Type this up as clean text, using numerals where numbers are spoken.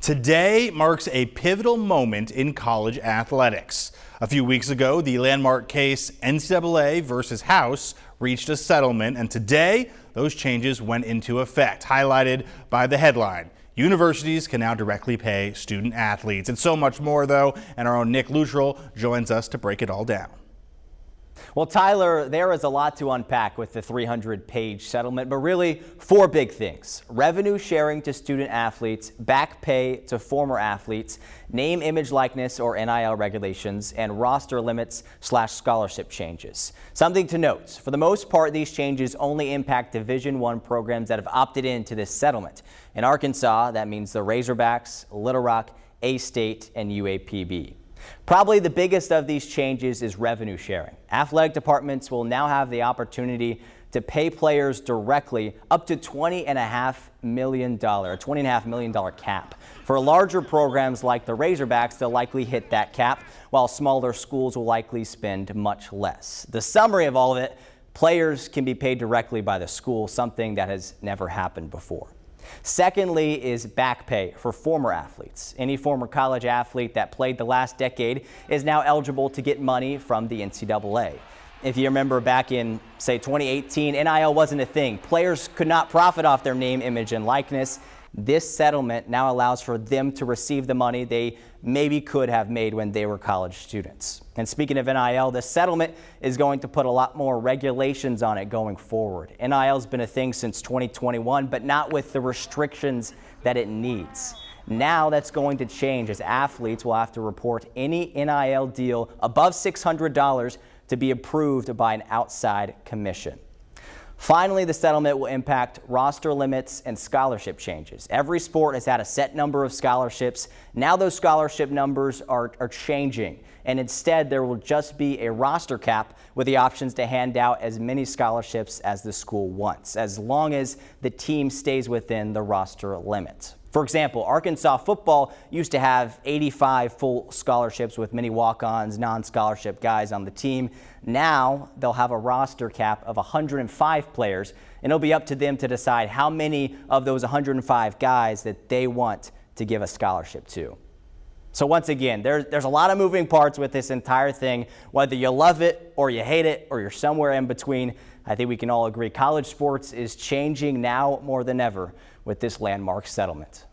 Today marks a pivotal moment in college athletics. A few weeks ago, the landmark case NCAA versus House reached a settlement, and today those changes went into effect, highlighted by the headline: universities can now directly pay student athletes. And so much more, though, and our own Nick Luttrell joins us to break it all down. Well, Tyler, there is a lot to unpack with the 300-page settlement, but really four big things: revenue sharing to student athletes, back pay to former athletes, name, image, likeness, or NIL regulations, and roster limits/scholarship changes. Something to note: for the most part, these changes only impact Division I programs that have opted into this settlement. In Arkansas, that means the Razorbacks, Little Rock, A-State, and UAPB. Probably the biggest of these changes is revenue sharing. Athletic departments will now have the opportunity to pay players directly up to $20.5 million cap. For larger programs like the Razorbacks, they'll likely hit that cap, while smaller schools will likely spend much less. The summary of all of it: players can be paid directly by the school, something that has never happened before. Secondly is back pay for former athletes. Any former college athlete that played the last decade is now eligible to get money from the NCAA. If you remember back in, say, 2018, NIL wasn't a thing. Players could not profit off their name, image, and likeness. This settlement now allows for them to receive the money they maybe could have made when they were college students. And speaking of NIL, the settlement is going to put a lot more regulations on it going forward. NIL has been a thing since 2021, but not with the restrictions that it needs. Now that's going to change, as athletes will have to report any NIL deal above $600 to be approved by an outside commission. Finally, the settlement will impact roster limits and scholarship changes. Every sport has had a set number of scholarships. Now those scholarship numbers are changing, and instead there will just be a roster cap with the options to hand out as many scholarships as the school wants, as long as the team stays within the roster limit. For example, Arkansas football used to have 85 full scholarships with many walk-ons, non-scholarship guys on the team. Now they'll have a roster cap of 105 players, and it'll be up to them to decide how many of those 105 guys that they want to give a scholarship to. So once again, there's a lot of moving parts with this entire thing. Whether you love it or you hate it or you're somewhere in between, I think we can all agree college sports is changing now more than ever with this landmark settlement.